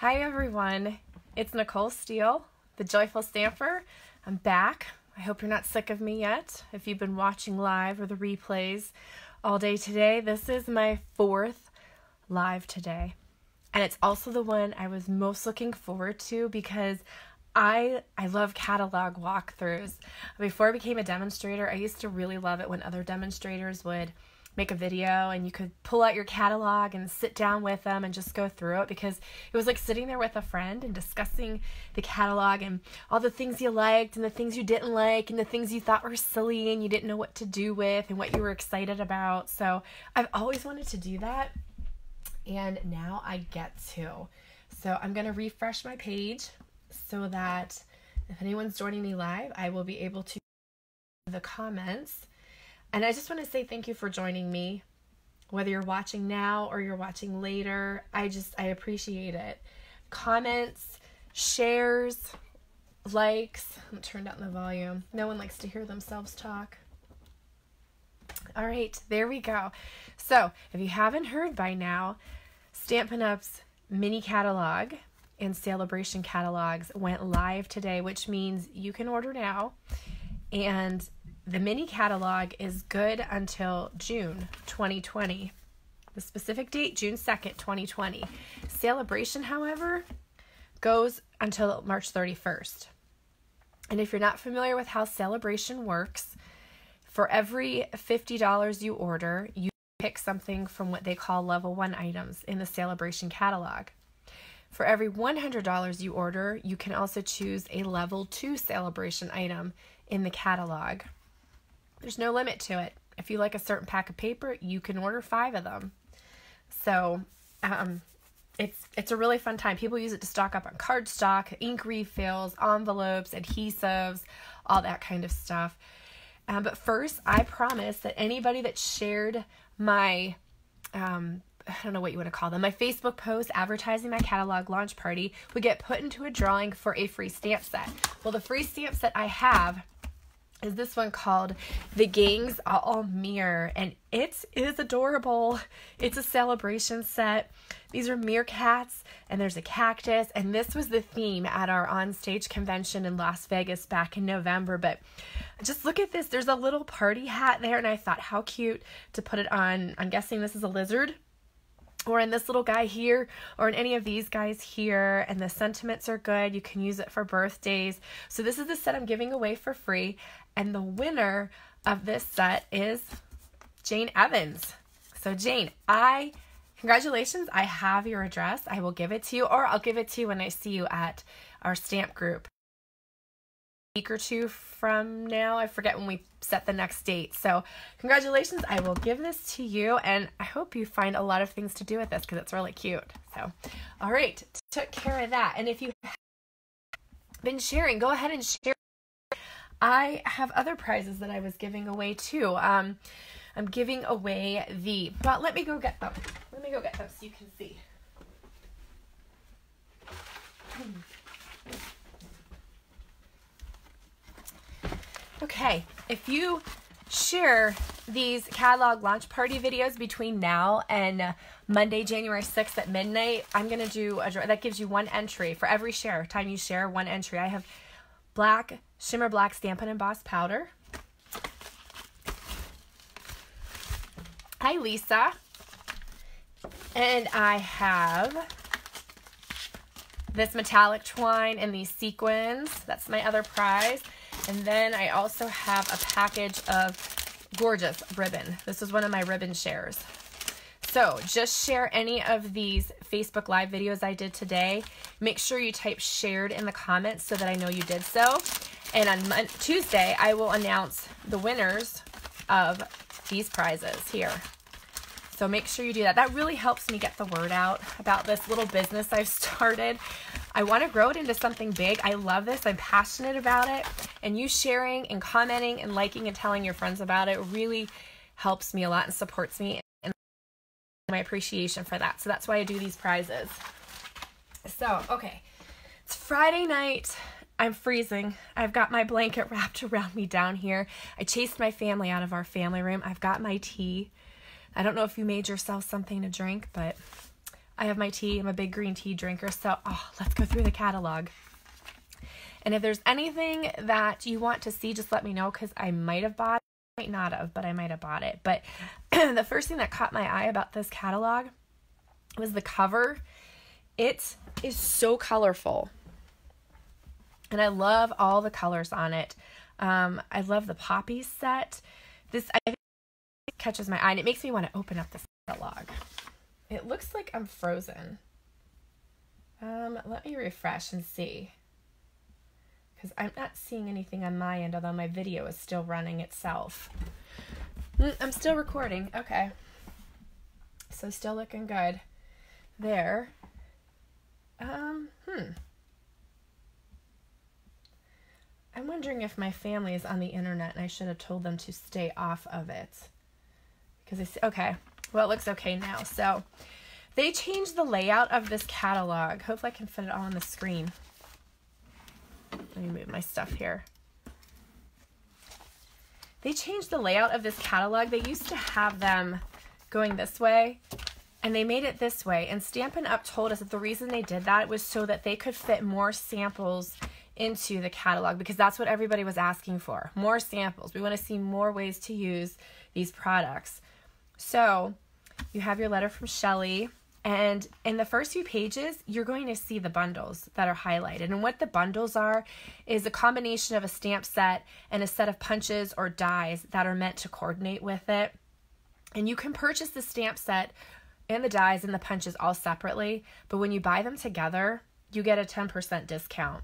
Hi everyone, it's Nicole Steele, the Joyful Stamper. I'm back. I hope you're not sick of me yet. If you've been watching live or the replays all day today, this is my 4th live today. And it's also the one I was most looking forward to because I love catalog walkthroughs. Before I became a demonstrator, I used to really love it when other demonstrators would make a video and you could pull out your catalog and sit down with them and just go through it, because it was like sitting there with a friend and discussing the catalog and all the things you liked and the things you didn't like and the things you thought were silly and you didn't know what to do with and what you were excited about. So I've always wanted to do that, and now I get to. So I'm going to refresh my page so that if anyone's joining me live, I will be able to the comments. And I just want to say thank you for joining me, whether you're watching now or you're watching later. I appreciate it. Comments, shares, likes. I'm going to turn down the volume. No one likes to hear themselves talk. All right, there we go. So if you haven't heard by now, Stampin' Up's mini catalog and Sale-A-Bration catalogs went live today, which means you can order now. And the mini catalog is good until June 2020. The specific date, June 2nd, 2020. Sale-A-Bration, however, goes until March 31st. And if you're not familiar with how Sale-A-Bration works, for every $50 you order, you pick something from what they call level 1 items in the Sale-A-Bration catalog. For every $100 you order, you can also choose a level 2 Sale-A-Bration item in the catalog. There's no limit to it. If you like a certain pack of paper, you can order 5 of them. So it's a really fun time. People use it to stock up on cardstock, ink refills, envelopes, adhesives, all that kind of stuff. But first, I promise that anybody that shared my, I don't know what you want to call them, my Facebook post advertising my catalog launch party would get put into a drawing for a free stamp set. Well, the free stamp set I have is this one called The Gang's All Mirror, and it is adorable. It's a Sale-A-Bration set. These are meerkats, and there's a cactus, and this was the theme at our onstage convention in Las Vegas back in November. But just look at this. There's a little party hat there, and I thought, how cute to put it on. I'm guessing this is a lizard, or in this little guy here, or in any of these guys here. And the sentiments are good. You can use it for birthdays. So this is the set I'm giving away for free. And the winner of this set is Jane Evans. So Jane, congratulations. I have your address. I will give it to you, or I'll give it to you when I see you at our stamp group. A week or 2 from now. I forget when we set the next date. So congratulations. I will give this to you, and I hope you find a lot of things to do with this because it's really cute. So, all right, took care of that. And if you have been sharing, go ahead and share. I have other prizes that I was giving away too. I'm giving away well, let me go get them. Let me go get them so you can see. Okay, if you share these catalog launch party videos between now and Monday, January 6th at midnight, I'm going to do that gives you 1 entry for every time you share, 1 entry. I have shimmer black Stampin' Embossed powder. Hi, Lisa. And I have this metallic twine and these sequins. That's my other prize. And then I also have a package of gorgeous ribbon. This is one of my ribbon shares. So just share any of these Facebook Live videos I did today. Make sure you type shared in the comments so that I know you did so. And on Tuesday, I will announce the winners of these prizes here. So make sure you do that. That really helps me get the word out about this little business I've started. I want to grow it into something big. I love this. I'm passionate about it. And you sharing and commenting and liking and telling your friends about it really helps me a lot and supports me, and my appreciation for that. So that's why I do these prizes. So, okay. It's Friday night. I'm freezing. I've got my blanket wrapped around me down here. I chased my family out of our family room. I've got my tea. I don't know if you made yourself something to drink, but I have my tea. I'm a big green tea drinker. So, let's go through the catalog. And if there's anything that you want to see, just let me know, because I might have bought it. I might not have, but I might have bought it. But the first thing that caught my eye about this catalog was the cover. It is so colorful. And I love all the colors on it. I love the poppy set. This, I think, catches my eye, and it makes me want to open up this catalog. It looks like I'm frozen. Let me refresh and see, because I'm not seeing anything on my end, although my video is still running itself. I'm still recording. Okay. So still looking good there. I'm wondering if my family is on the internet and I should have told them to stay off of it. Because okay, well, it looks okay now. So they changed the layout of this catalog. Hopefully I can fit it all on the screen. Let me move my stuff here. They changed the layout of this catalog. They used to have them going this way, and they made it this way. And Stampin' Up! Told us that the reason they did that was so that they could fit more samples into the catalog, because that's what everybody was asking for. More samples. We want to see more ways to use these products. So you have your letter from Shelly, and in the first few pages, you're going to see the bundles that are highlighted. And what the bundles are is a combination of a stamp set and a set of punches or dies that are meant to coordinate with it. And you can purchase the stamp set and the dies and the punches all separately, but when you buy them together, you get a 10% discount.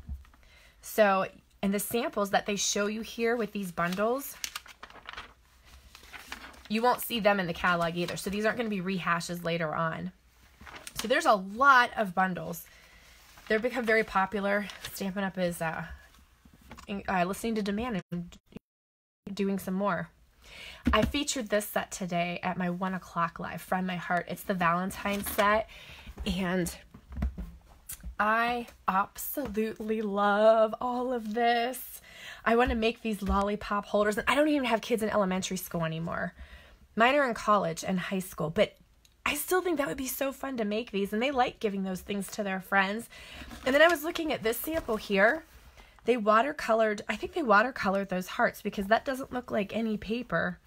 So, and the samples that they show you here with these bundles, you won't see them in the catalog either. So these aren't going to be rehashes later on. So there's a lot of bundles. They've become very popular. Stampin' Up! Is listening to demand and doing some more. I featured this set today at my 1 o'clock live, From My Heart. It's the Valentine's set, and I absolutely love all of this. I want to make these lollipop holders, and I don't even have kids in elementary school anymore. Mine are in college and high school, but I still think that would be so fun to make these, and they like giving those things to their friends. And then I was looking at this sample here. They watercolored, I think they watercolored those hearts, because that doesn't look like any paper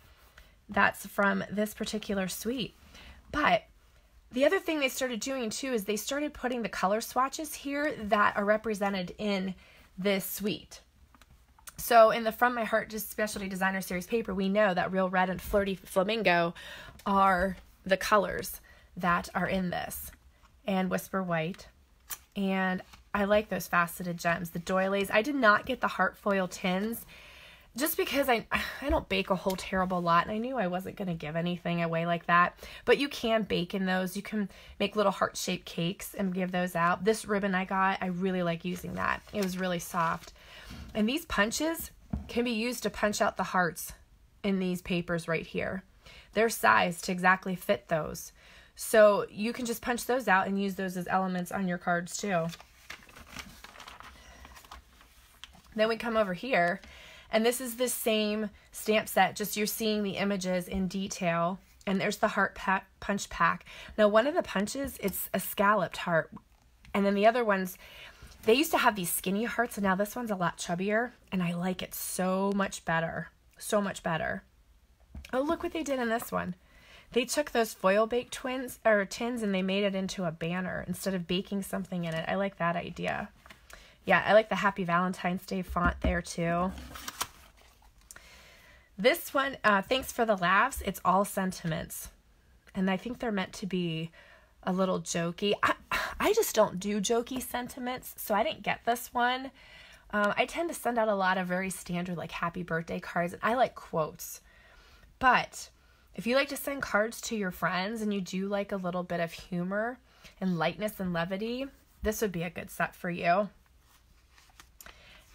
that's from this particular suite. But the other thing they started doing too is they started putting the color swatches here that are represented in this suite. So in the From My Heart Just Specialty Designer Series paper, we know that Real Red and Flirty Flamingo are the colors that are in this, and Whisper White. And I like those faceted gems, the doilies. I did not get the heart foil tins just because I don't bake a whole terrible lot, and I knew I wasn't going to give anything away like that. But you can bake in those. You can make little heart-shaped cakes and give those out. This ribbon I got, I really like using that. It was really soft. And these punches can be used to punch out the hearts in these papers right here. They're sized to exactly fit those. So you can just punch those out and use those as elements on your cards too. Then we come over here, and this is the same stamp set, just you're seeing the images in detail. And there's the heart punch pack. Now, one of the punches, it's a scalloped heart. And then the other ones, they used to have these skinny hearts, and now this one's a lot chubbier. And I like it so much better. So much better. Oh, look what they did in this one. They took those foil baked tins and they made it into a banner instead of baking something in it. I like that idea. Yeah, I like the Happy Valentine's Day font there too. This one, Thanks for the Laughs, it's all sentiments. And I think they're meant to be a little jokey. I just don't do jokey sentiments, so I didn't get this one. I tend to send out a lot of very standard, like happy birthday cards, and I like quotes. But if you like to send cards to your friends and you do like a little bit of humor and lightness and levity, this would be a good set for you.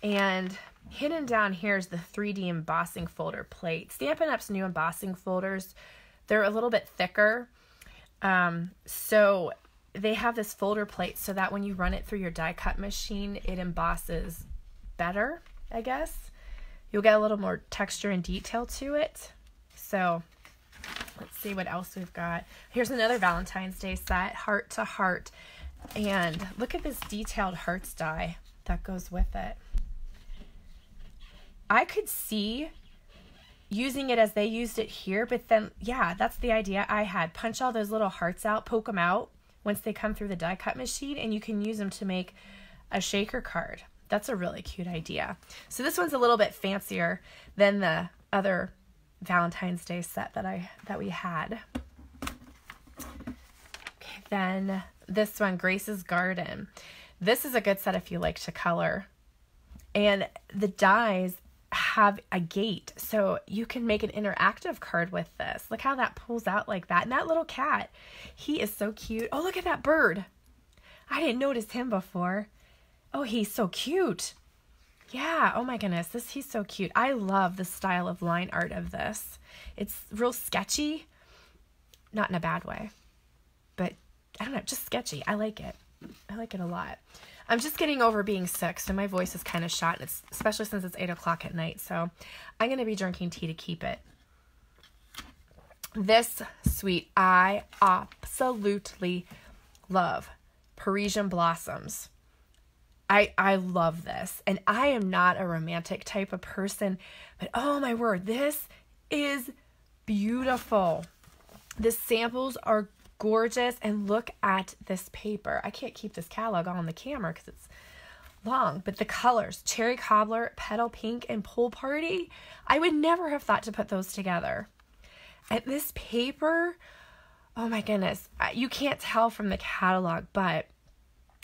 And hidden down here is the 3D embossing folder plate. Stampin' Up's new embossing folders, they're a little bit thicker. So they have this folder plate so that when you run it through your die cut machine, it embosses better, I guess. You'll get a little more texture and detail to it. So Let's see what else we've got. Here's another Valentine's Day set, Heart to Heart. And look at this detailed hearts die that goes with it. I could see using it as they used it here, but then, yeah, that's the idea I had. Punch all those little hearts out, poke them out once they come through the die cut machine, and you can use them to make a shaker card. That's a really cute idea. So this one's a little bit fancier than the other Valentine's Day set that we had. Okay, then this one, Grace's Garden. This is a good set if you like to color. And the dies have a gate, so you can make an interactive card with this. Look how that pulls out like that. And that little cat, he is so cute. Oh, look at that bird. I didn't notice him before. Oh, he's so cute. Yeah, oh my goodness, he's so cute. I love the style of line art of this. It's real sketchy, not in a bad way, but I don't know, just sketchy. I like it. I like it a lot. I'm just getting over being sick, so my voice is kind of shot, and especially since it's 8 o'clock at night, so I'm going to be drinking tea to keep it. This suite I absolutely love. Parisian Blossoms. I love this, and I am not a romantic type of person, but oh my word, this is beautiful. The samples are gorgeous, and look at this paper. I can't keep this catalog on the camera because it's long, but the colors, Cherry Cobbler, Petal Pink, and Pool Party, I would never have thought to put those together. And this paper, oh my goodness, you can't tell from the catalog, but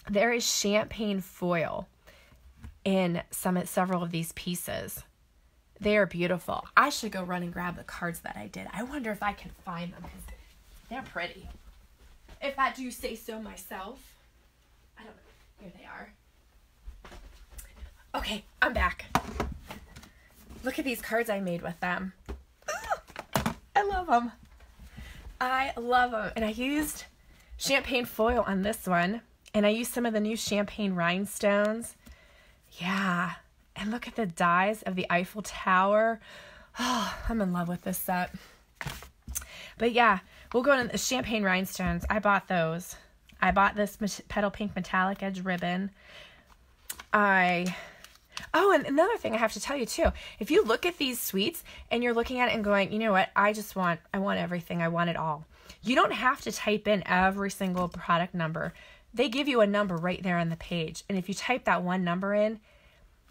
there is champagne foil in several of these pieces. They are beautiful. I should go run and grab the cards that I did. I wonder if I can find them because they're pretty. If I do say so myself. I don't know. Here they are. Okay, I'm back. Look at these cards I made with them. I love them. I love them. And I used champagne foil on this one. And I used some of the new champagne rhinestones. Yeah. And look at the dies of the Eiffel Tower. Oh, I'm in love with this set. But yeah, we'll go into the champagne rhinestones. I bought those. I bought this Petal Pink metallic edge ribbon. Oh, and another thing I have to tell you too. If you look at these suites and you're looking at it and going, you know what, I want everything. I want it all. You don't have to type in every single product number. They give you a number right there on the page. And if you type that one number in,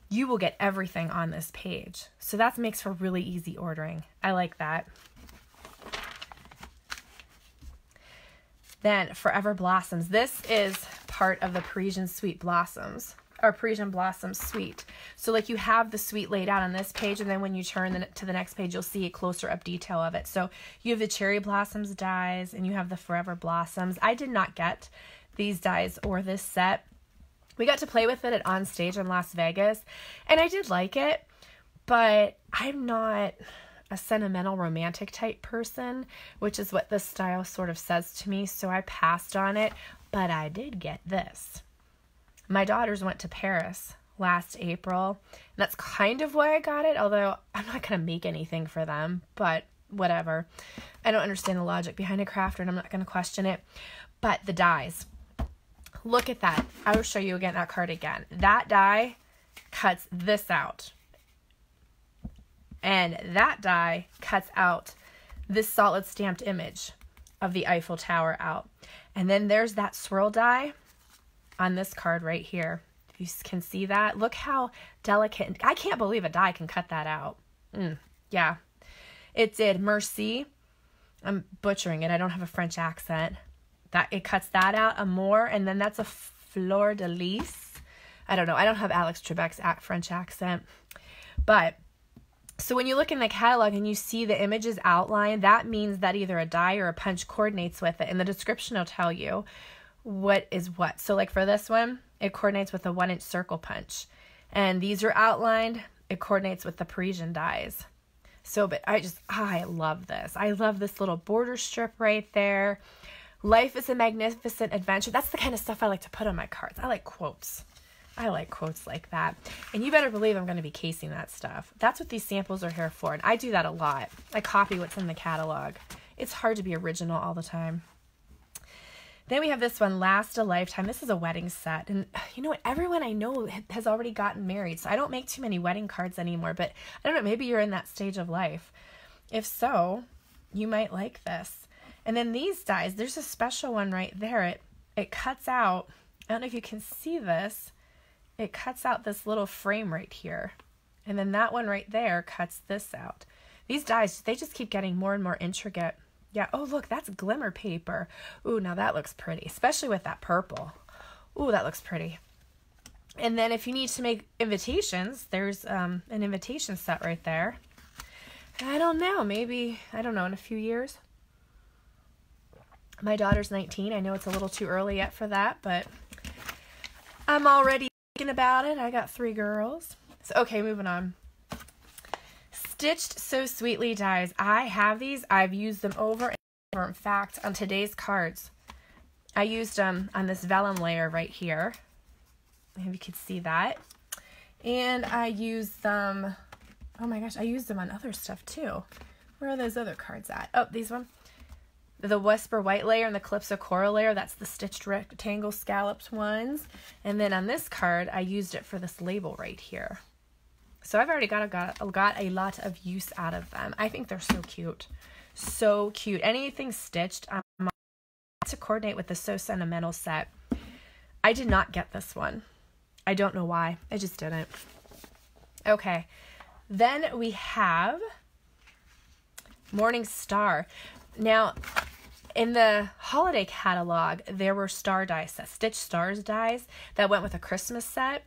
you will get everything on this page. So that makes for really easy ordering. I like that. Then Forever Blossoms. This is part of the Parisian Suite Blossoms, or Parisian Blossoms Suite. So like you have the suite laid out on this page, and then when you turn to the next page, you'll see a closer up detail of it. So you have the Cherry Blossoms dies, and you have the Forever Blossoms. I did not get these dies or this set. We got to play with it at On Stage in Las Vegas, and I did like it, but I'm not a sentimental romantic type person, which is what this style sort of says to me, so I passed on it. But I did get this. My daughters went to Paris last April, and that's kind of why I got it, although I'm not going to make anything for them, but whatever. I don't understand the logic behind a crafter, and I'm not going to question it. But the dies. Look at that. I will show you again that card again. That die cuts this out. And that die cuts out this solid stamped image of the Eiffel Tower out. And then there's that swirl die on this card right here. If you can see that, look how delicate. I can't believe a die can cut that out. Yeah, it did. Merci. I'm butchering it. I don't have a French accent. That it cuts that out. Amour, and then that's a fleur de lis. I don't know. I don't have Alex Trebek's French accent. But so when you look in the catalog and you see the images outlined, that means that either a die or a punch coordinates with it. And the description will tell you what is what. So like for this one, it coordinates with a 1-inch circle punch. And these are outlined. It coordinates with the Parisian dies. So, but I love this. I love this little border strip right there. Life is a magnificent adventure. That's the kind of stuff I like to put on my cards. I like quotes. I like quotes like that. And you better believe I'm going to be casing that stuff. That's what these samples are here for. And I do that a lot. I copy what's in the catalog It's hard to be original all the time. Then we have this one, Last a Lifetime. This is a wedding set. And you know what? Everyone I know has already gotten married. So I don't make too many wedding cards anymore. But I don't know, maybe you're in that stage of life. If so, you might like this. And then these dies, there's a special one right there. It cuts out, I don't know if you can see this. It cuts out this little frame right here. And then that one right there cuts this out. These dies, they just keep getting more and more intricate. Yeah, oh look, that's glimmer paper. Ooh, now that looks pretty, especially with that purple. Ooh, that looks pretty. And then if you need to make invitations, there's an invitation set right there. I don't know, maybe, I don't know, in a few years. My daughter's 19. I know it's a little too early yet for that, but I'm already thinking about it. I got 3 girls. So, okay, moving on. Stitched So Sweetly dies. I have these. I've used them over and over. In fact, on today's cards, I used them on this vellum layer right here. Maybe you could see that. And I used them, oh my gosh, I used them on other stuff too. Where are those other cards at? Oh, these one. The Whisper White layer and the Calypso Coral layer. That's the stitched rectangle scalloped ones. And then on this card, I used it for this label right here. So I've already got a lot of use out of them. I think they're so cute. So cute. Anything stitched, I'm to coordinate with the So Sentimental set. I did not get this one. I don't know why. I just didn't. Okay. Then we have Morning Star. Now, in the holiday catalog, there were star dies, Stitch Stars dies that went with a Christmas set.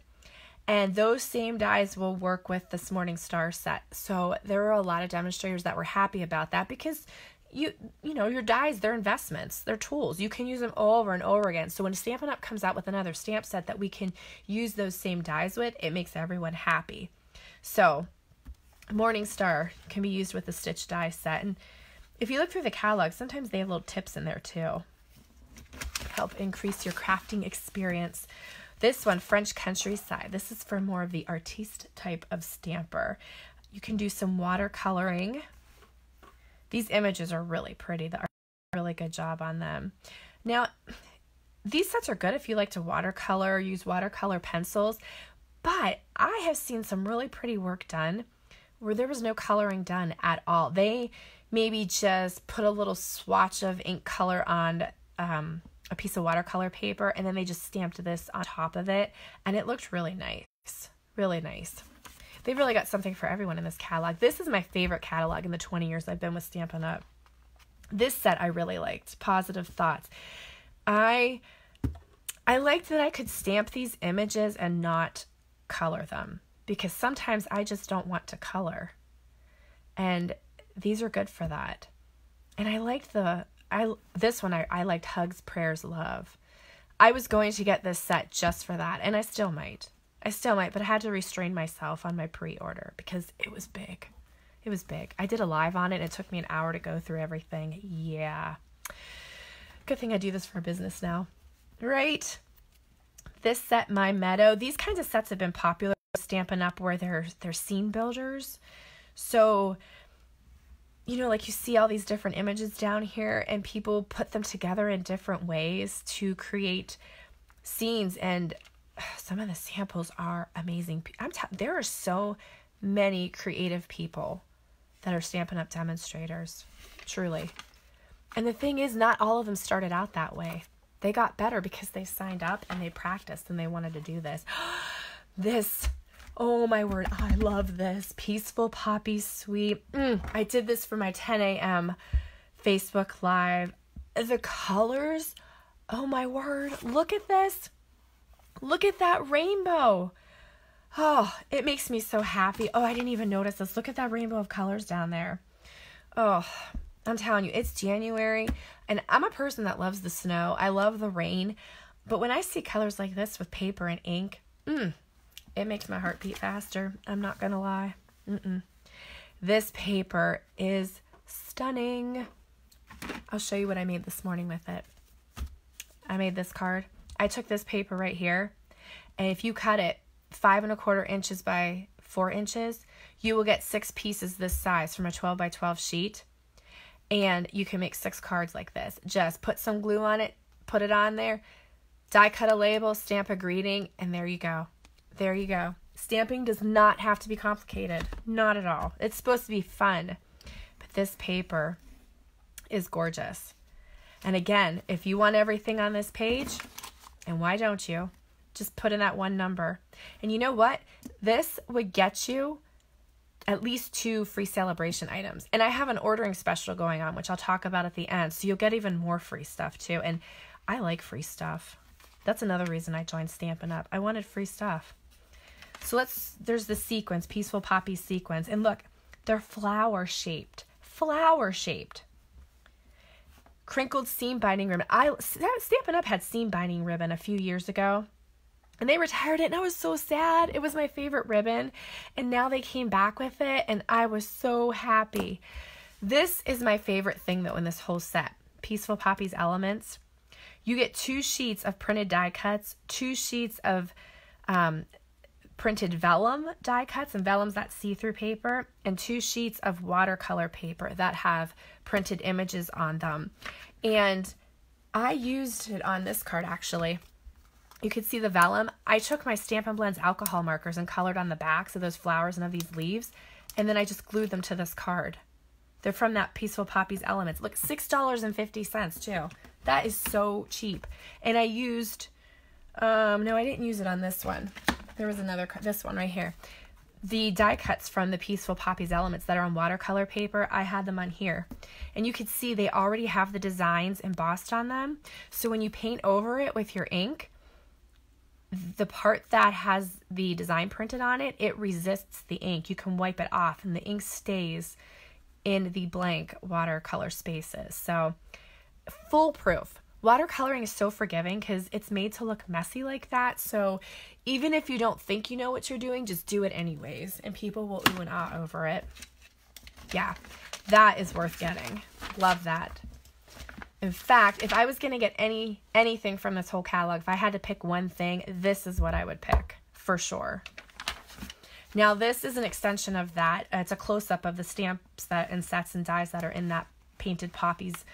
And those same dies will work with this Morning Star set. So there were a lot of demonstrators that were happy about that because you know, your dies, they're investments, they're tools. You can use them over and over again. So when Stampin' Up! Comes out with another stamp set that we can use those same dies with, it makes everyone happy. So Morning Star can be used with the Stitch die set. And if you look through the catalog, sometimes they have little tips in there too. Help increase your crafting experience. This one, French Countryside. This is for more of the artiste type of stamper. You can do some watercoloring. These images are really pretty. The art did a really good job on them. Now, these sets are good if you like to watercolor, use watercolor pencils, but I have seen some really pretty work done where there was no coloring done at all. They maybe just put a little swatch of ink color on a piece of watercolor paper, and then they just stamped this on top of it, and it looked really nice. Really nice. They've really got something for everyone in this catalog. This is my favorite catalog in the 20 years I've been with Stampin' Up. This set I really liked. Positive Thoughts. I liked that I could stamp these images and not color them, because sometimes I just don't want to color. And these are good for that. And I liked this one, I liked Hugs, Prayers, Love. I was going to get this set just for that, and I still might, but I had to restrain myself on my pre-order because it was big. It was big. I did a live on it, and it took me an hour to go through everything. Yeah. Good thing I do this for business now. Right? This set, My Meadow. These kinds of sets have been popular with Stampin' Up! Where they're scene builders. So, you know, like you see all these different images down here, and people put them together in different ways to create scenes, and some of the samples are amazing. There are so many creative people that are Stampin' Up! Demonstrators, truly. And the thing is, not all of them started out that way. They got better because they signed up and they practiced and they wanted to do this. This, oh my word, I love this. Peaceful Poppy Sweet. I did this for my 10 a.m. Facebook Live. The colors, oh my word, look at this. Look at that rainbow. Oh, it makes me so happy. Oh, I didn't even notice this. Look at that rainbow of colors down there. Oh, I'm telling you, it's January, and I'm a person that loves the snow. I love the rain, but when I see colors like this with paper and ink, it makes my heart beat faster. I'm not going to lie. This paper is stunning. I'll show you what I made this morning with it. I made this card. I took this paper right here, and if you cut it 5 1/4 inches by 4 inches, you will get 6 pieces this size from a 12 by 12 sheet. And you can make 6 cards like this. Just put some glue on it, put it on there, die cut a label, stamp a greeting, and there you go. There you go. Stamping does not have to be complicated. Not at all. It's supposed to be fun. But this paper is gorgeous. And again, if you want everything on this page, and why don't you, just put in that one number. And you know what? This would get you at least 2 free Sale-A-Bration items. And I have an ordering special going on, which I'll talk about at the end. So you'll get even more free stuff too. And I like free stuff. That's another reason I joined Stampin' Up. I wanted free stuff. So there's the sequins, Peaceful Poppy sequins. And look, they're flower shaped. Flower shaped. Crinkled seam binding ribbon. Stampin' Up had seam binding ribbon a few years ago. And they retired it, and I was so sad. It was my favorite ribbon. And now they came back with it, and I was so happy. This is my favorite thing, though, in this whole set. Peaceful Poppy's Elements. You get 2 sheets of printed die cuts, 2 sheets of printed vellum die cuts, and vellum's that see-through paper, and 2 sheets of watercolor paper that have printed images on them. And I used it on this card, actually. You could see the vellum. I took my Stampin' Blends alcohol markers and colored on the backs of those flowers and of these leaves, and then I just glued them to this card. They're from that Peaceful Poppy's Elements. Look, $6.50 too. That is so cheap. And I used, no, I didn't use it on this one. There was another, this one right here. The die cuts from the Peaceful Poppy's Elements that are on watercolor paper, I had them on here. And you could see they already have the designs embossed on them. So when you paint over it with your ink, the part that has the design printed on it, it resists the ink. You can wipe it off and the ink stays in the blank watercolor spaces. So foolproof. Watercoloring is so forgiving because it's made to look messy like that. So even if you don't think you know what you're doing, just do it anyways. And people will ooh and ah over it. Yeah, that is worth getting. Love that. In fact, if I was going to get anything from this whole catalog, if I had to pick one thing, this is what I would pick for sure. Now, this is an extension of that. It's a close-up of the stamps and sets and dies that are in that Painted Poppies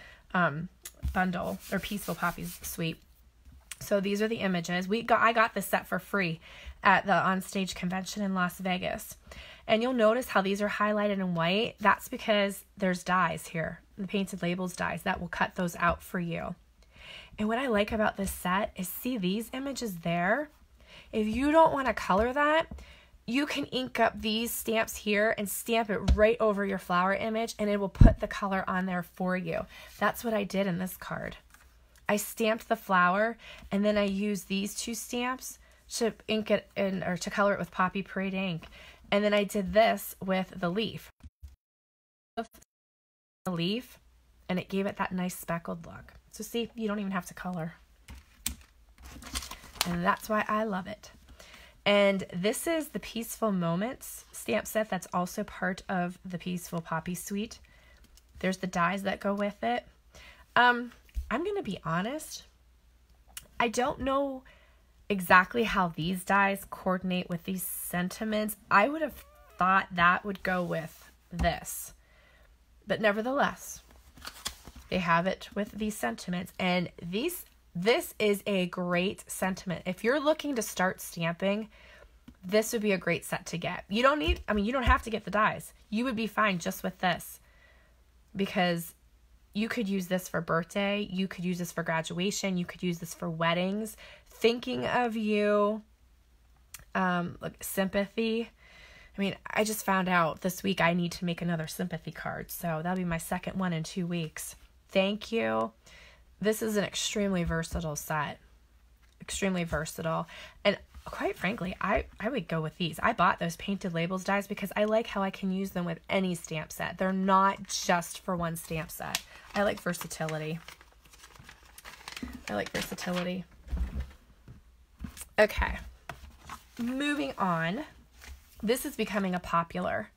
bundle, or Peaceful Poppies suite. So these are the images. I got this set for free at the Onstage convention in Las Vegas. And you'll notice how these are highlighted in white. That's because there's dies here, the Painted Labels dies, that will cut those out for you. And what I like about this set is, see these images there? If you don't want to color that, you can ink up these stamps here and stamp it right over your flower image, and it will put the color on there for you. That's what I did in this card. I stamped the flower, and then I used these 2 stamps to ink it in, or to color it with Poppy Parade ink. And then I did this with the leaf. The leaf, and it gave it that nice speckled look. So see, you don't even have to color. And that's why I love it. And this is the Peaceful Moments stamp set that's also part of the Peaceful Poppy suite. There's the dies that go with it. I'm going to be honest. I don't know exactly how these dies coordinate with these sentiments. I would have thought that would go with this. But nevertheless, they have it with these sentiments. And this is a great sentiment. If you're looking to start stamping, this would be a great set to get. You don't have to get the dies. You would be fine just with this, because you could use this for birthday. You could use this for graduation. You could use this for weddings. Thinking of you. Look, sympathy. I mean, I just found out this week I need to make another sympathy card. So that'll be my second one in 2 weeks. Thank you. This is an extremely versatile set. Extremely versatile. And quite frankly, I would go with these. I bought those Painted Labels dies because I like how I can use them with any stamp set. They're not just for one stamp set. I like versatility. Okay. Moving on. This is becoming a popular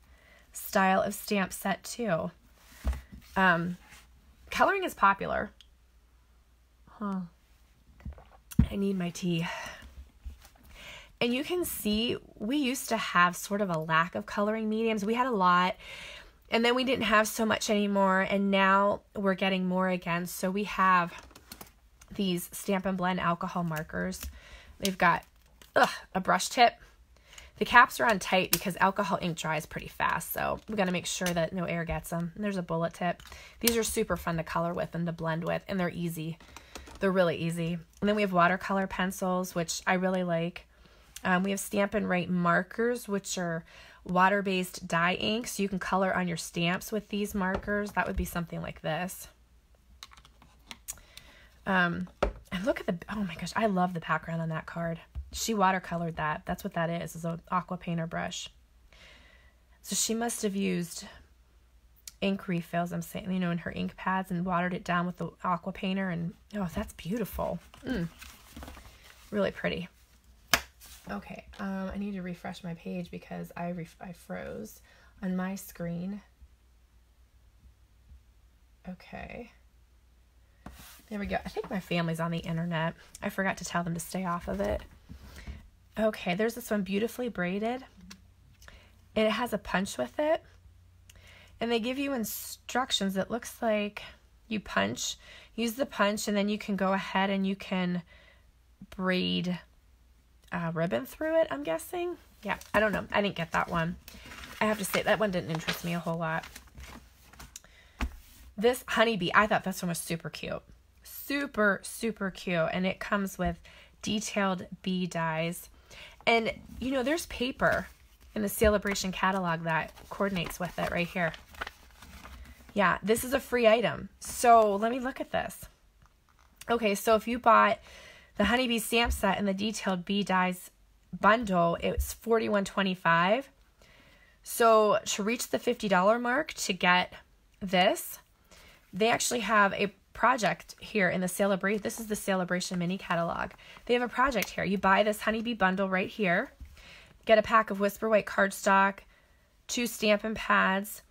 style of stamp set too. Coloring is popular. I need my tea. And you can see we used to have sort of a lack of coloring mediums. We had a lot. And then we didn't have so much anymore, and now we're getting more again. So we have these Stampin' Blend alcohol markers. They've got a brush tip. The caps are on tight because alcohol ink dries pretty fast, so we got to make sure that no air gets them. And there's a bullet tip. These are super fun to color with and to blend with, and they're easy. They're really easy. And then we have watercolor pencils, which I really like. We have Stampin' Right markers, which are water-based dye ink, so you can color on your stamps with these markers. That would be something like this. And look at the, oh my gosh, I love the background on that card. She watercolored that. That's what that is an aqua painter brush. So she must have used ink refills, I'm saying, in her ink pads, and watered it down with the aqua painter. And oh, that's beautiful. Really pretty. Okay, I need to refresh my page because I froze on my screen. Okay. There we go. I think my family's on the internet. I forgot to tell them to stay off of it. Okay, there's this one, beautifully braided. And it has a punch with it. And they give you instructions. It looks like you punch, use the punch, and then you can go ahead and you can braid ribbon through it, I'm guessing. Yeah, I don't know. I didn't get that one. I have to say, that one didn't interest me a whole lot. This honeybee, I thought this one was super cute. Super, super cute. And it comes with detailed bee dies. And, there's paper in the Sale-A-Bration catalog that coordinates with it right here. Yeah, this is a free item. So let me look at this. Okay, so if you bought the honeybee stamp set and the detailed bee dies bundle, it's $41.25. So to reach the $50 mark to get this, they actually have a project here in the Sale-A-Bration. This is the Sale-A-Bration mini catalog. They have a project here. You buy this honeybee bundle right here, get a pack of Whisper White cardstock, 2 Stampin' pads,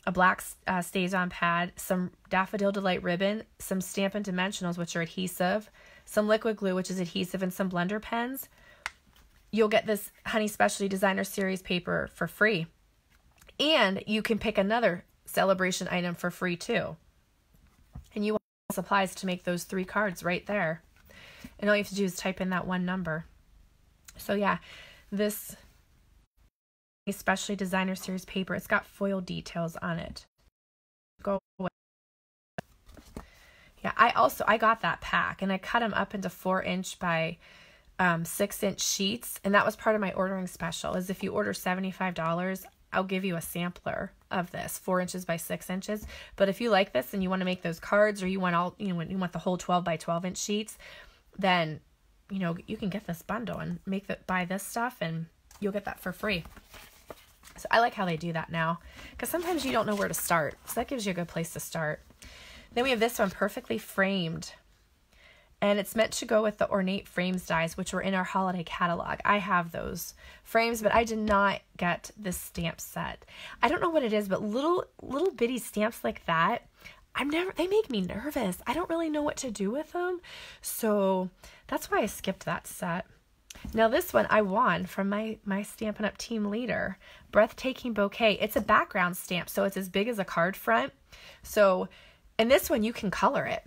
a black Stays-On pad, some Daffodil Delight ribbon, some Stampin' Dimensionals, which are adhesive, some liquid glue, which is adhesive, and some blender pens. You'll get this Honey Specialty Designer Series paper for free. And you can pick another Sale-A-Bration item for free too. And you will have supplies to make those 3 cards right there. And all you have to do is type in that one number. So yeah, this Specialty Designer Series paper, it's got foil details on it. Go away. Yeah, I got that pack, and I cut them up into 4-inch by 6-inch sheets, and that was part of my ordering special, is if you order $75, I'll give you a sampler of this, 4 inches by 6 inches. But if you like this and you want to make those cards, or you want you want the whole 12 by 12-inch sheets, then you can get this bundle and buy this stuff, and you'll get that for free. So I like how they do that now, because sometimes you don't know where to start, so that gives you a good place to start. Then we have this one, Perfectly Framed, and it's meant to go with the ornate frames dies, which were in our holiday catalog. I have those frames, but I did not get this stamp set. I don't know what it is, but little bitty stamps like that, they make me nervous. I don't really know what to do with them, so that's why I skipped that set. Now this one I won from my Stampin' Up team leader, Breathtaking Bouquet. It's a background stamp, so it's as big as a card front. So, and this one you can color it.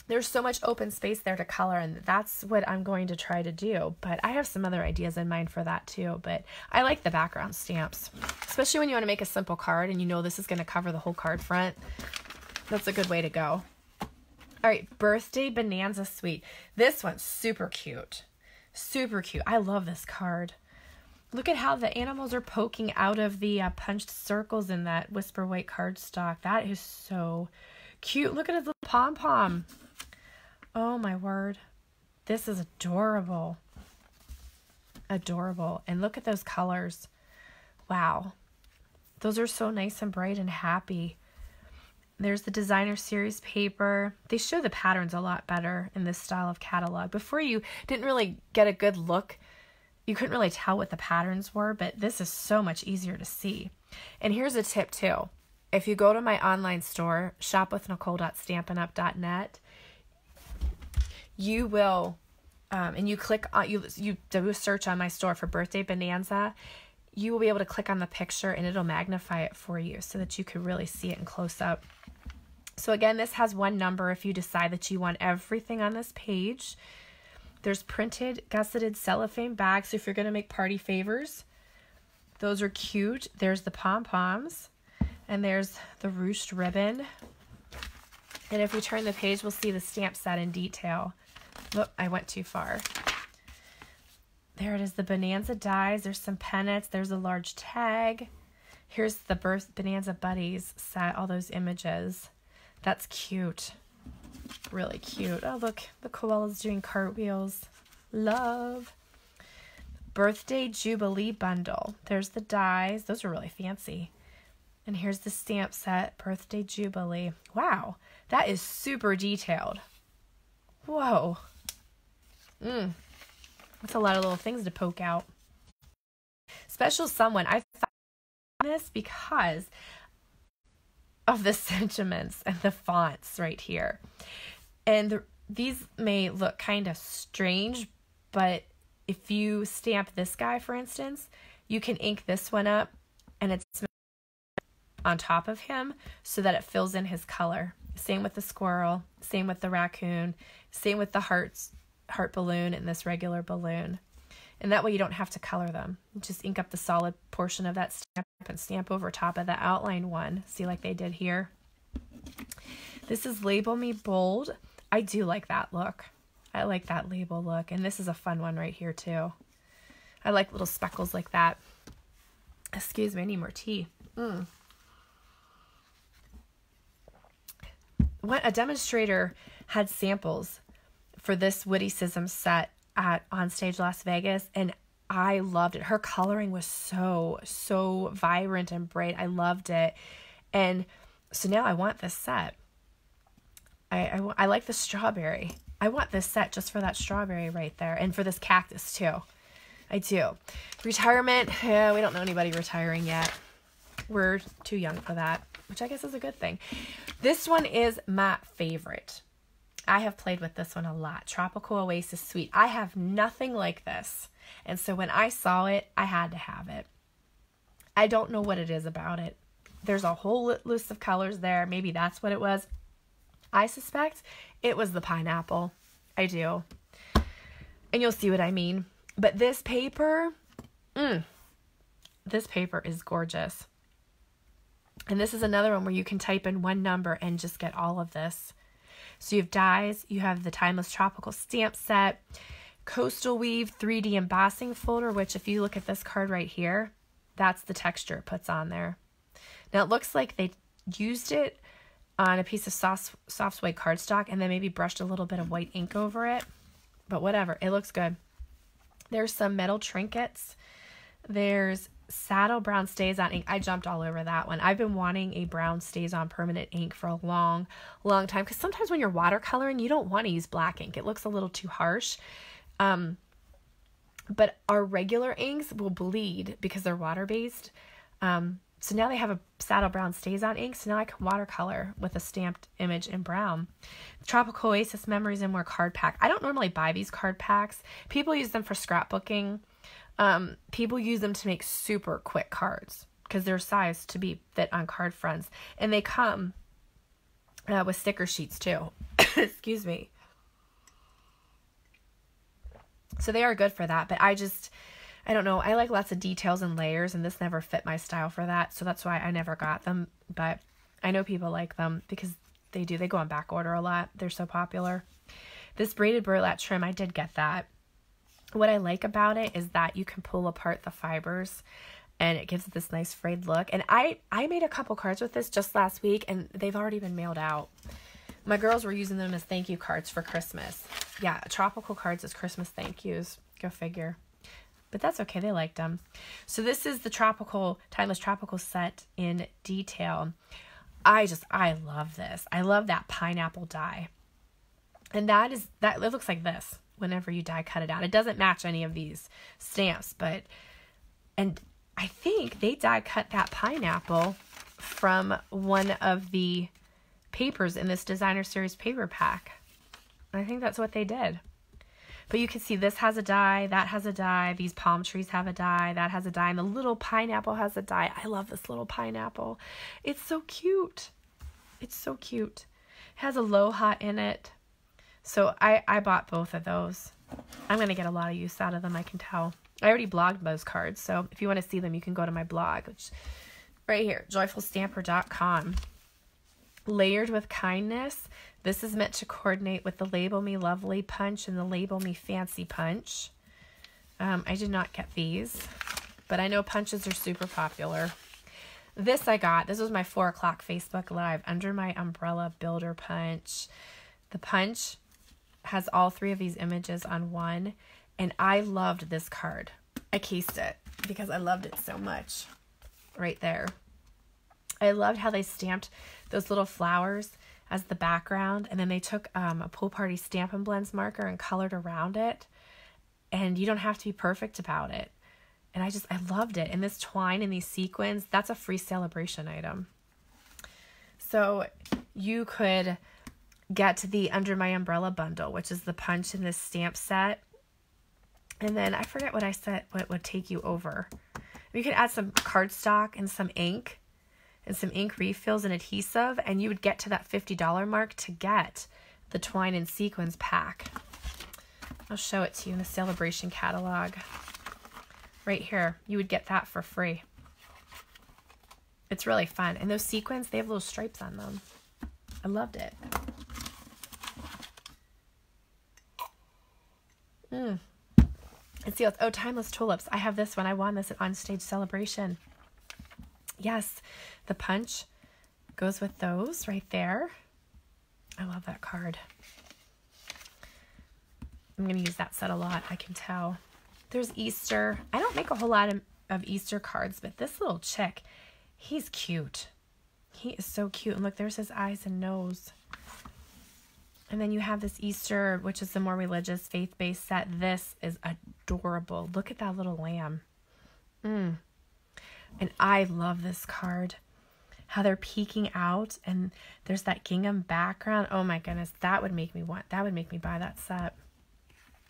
There's so much open space there to color, and that's what I'm going to try to do. But I have some other ideas in mind for that too. But I like the background stamps, especially when you want to make a simple card and this is going to cover the whole card front. That's a good way to go. All right, Birthday Bonanza Suite. This one's super cute. Super cute. I love this card. Look at how the animals are poking out of the punched circles in that Whisper White cardstock. That is so cute. Look at his little pom-pom. Oh my word. This is adorable. Adorable. And look at those colors. Wow. Those are so nice and bright and happy. There's the Designer Series paper. They show the patterns a lot better in this style of catalog. Before, you didn't really get a good look. You couldn't really tell what the patterns were, but this is so much easier to see. And here's a tip too. If you go to my online store, shopwithnicole.stampinup.net, you will, and you click on, you do a search on my store for Birthday Bonanza, you will be able to click on the picture and it'll magnify it for you so that you can really see it in close up. So again, this has one number if you decide that you want everything on this page. There's printed gusseted cellophane bags. So if you're going to make party favors, those are cute. There's the pom-poms and there's the ruched ribbon. And if we turn the page, we'll see the stamp set in detail. Look, I went too far. There it is, the Bonanza dies. There's some pennants. There's a large tag. Here's the Bonanza Buddies set, all those images. That's cute. Really cute. Oh, look, the koala's doing cartwheels. Love. Birthday Jubilee bundle. There's the dies. Those are really fancy. And here's the stamp set, Birthday Jubilee. Wow, that is super detailed. Whoa. That's a lot of little things to poke out. Special someone. I found this because of the sentiments and the fonts right here. And these may look kind of strange, but if you stamp this guy, for instance, you can ink this one up and it's on top of him so that it fills in his color. Same with the squirrel, same with the raccoon, same with the heart balloon and this regular balloon. And that way you don't have to color them. You just ink up the solid portion of that stamp and stamp over top of the outline one. See, like they did here. This is Label Me Bold. I do like that look. I like that label look. And this is a fun one right here too. I like little speckles like that. Excuse me, I need more tea. A demonstrator had samples for this Witticism set at Onstage Las Vegas, and I loved it. Her coloring was so vibrant and bright. I loved it. And so now I want this set. I like the strawberry. I want this set just for that strawberry right there, and for this cactus too. I do. Retirement, yeah, we don't know anybody retiring yet. We're too young for that, which I guess is a good thing. This one is my favorite. I have played with this one a lot. Tropical Oasis Suite. I have nothing like this. And so when I saw it, I had to have it. I don't know what it is about it. There's a whole list of colors there. Maybe that's what it was. I suspect it was the pineapple. I do. And you'll see what I mean. But this paper, this paper is gorgeous. And this is another one where you can type in one number and just get all of this. So you have dies, you have the Timeless Tropical Stamp Set, Coastal Weave 3D Embossing Folder, which if you look at this card right here, that's the texture it puts on there. Now it looks like they used it on a piece of soft white cardstock and then maybe brushed a little bit of white ink over it. But whatever, it looks good. There's some metal trinkets. There's Saddle Brown Stays On ink. I jumped all over that one. I've been wanting a brown stays on permanent ink for a long time, because sometimes when you're watercoloring, you don't want to use black ink. It looks a little too harsh. But our regular inks will bleed because they're water-based. So now they have a Saddle Brown Stays On ink, so now I can watercolor with a stamped image in brown. Tropical Oasis Memories and More card pack. I don't normally buy these card packs. People use them for scrapbooking. People use them to make super quick cards because they're sized to be fit on card fronts. And they come with sticker sheets too. Excuse me. So they are good for that. But I don't know. I like lots of details and layers, and this never fit my style for that. So that's why I never got them. But I know people like them because they do. They go on back order a lot. They're so popular. This braided burlap trim, I did get that. What I like about it is that you can pull apart the fibers and it gives it this nice frayed look. And I made a couple cards with this just last week and they've already been mailed out. My girls were using them as thank you cards for Christmas. Yeah, tropical cards as Christmas thank yous. Go figure. But that's okay. They liked them. So this is the Timeless Tropical set in detail. I love this. I love that pineapple die. And it looks like this. Whenever you die cut it out. It doesn't match any of these stamps, and I think they die cut that pineapple from one of the papers in this designer series paper pack. I think that's what they did. But you can see this has a die, that has a die, these palm trees have a die, that has a die, and the little pineapple has a die. I love this little pineapple. It's so cute. It's so cute. It has aloha in it. So I bought both of those. I'm going to get a lot of use out of them, I can tell. I already blogged those cards, so if you want to see them, you can go to my blog, which right here, joyfulstamper.com. Layered with kindness. This is meant to coordinate with the Label Me Lovely punch and the Label Me Fancy punch. I did not get these, but I know punches are super popular. This I got. This was my 4 o'clock Facebook Live. Under My Umbrella Builder Punch. The punch has all 3 of these images on one, and I loved this card. I cased it because I loved it so much. Right there. I loved how they stamped those little flowers as the background, and then they took a Pool Party Stampin' Blends marker and colored around it, and you don't have to be perfect about it. And I loved it. And this twine and these sequins, that's a free Sale-A-Bration item. So you could get the Under My Umbrella bundle, which is the punch in this stamp set. And then I forget what I said, what would take you over. You could add some cardstock and some ink and some ink refills and adhesive, and you would get to that $50 mark to get the twine and sequins pack. I'll show it to you in the Sale-A-Bration catalog. Right here, you would get that for free. It's really fun. And those sequins, they have little stripes on them. I loved it. And see, oh, Timeless Tulips. I have this one. I won this at Onstage Celebration. Yes, the punch goes with those right there. I love that card. I'm going to use that set a lot, I can tell. There's Easter. I don't make a whole lot of Easter cards, but this little chick, he's cute. He is so cute. And look, there's his eyes and nose. And then you have this Easter, which is the more religious, faith-based set. This is adorable. Look at that little lamb. And I love this card. How they're peeking out, and there's that gingham background. Oh my goodness, that would make me buy that set.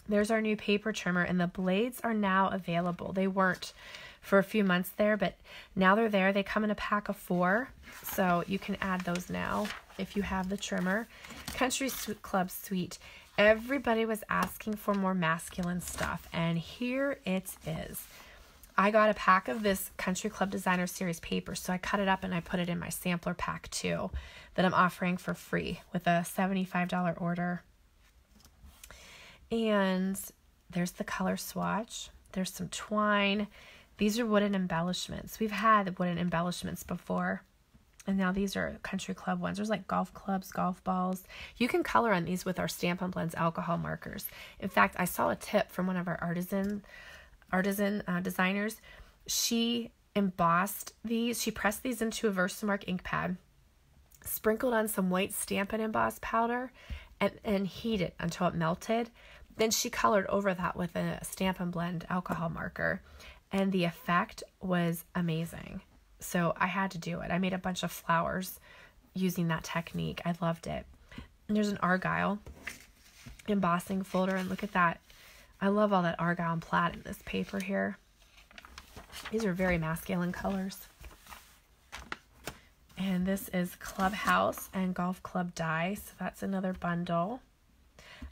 There's our new paper trimmer, and the blades are now available. They weren't for a few months there, but now they're there. They come in a pack of 4, so you can add those now if you have the trimmer. Country Club Suite. Everybody was asking for more masculine stuff, and here it is. I got a pack of this Country Club Designer Series paper, so I cut it up and I put it in my sampler pack too that I'm offering for free with a $75 order. And there's the color swatch. There's some twine. These are wooden embellishments. We've had wooden embellishments before, and now these are Country Club ones. There's like golf clubs, golf balls. You can color on these with our Stampin' Blends alcohol markers. In fact, I saw a tip from one of our artisan designers. She embossed these. She pressed these into a Versamark ink pad, sprinkled on some white Stampin' Emboss powder, and heated until it melted. Then she colored over that with a Stampin' Blend alcohol marker, and the effect was amazing. So I had to do it. I made a bunch of flowers using that technique. I loved it. And there's an Argyle embossing folder, and look at that. I love all that Argyle and plaid in this paper here. These are very masculine colors. And this is Clubhouse and Golf Club Die, so that's another bundle.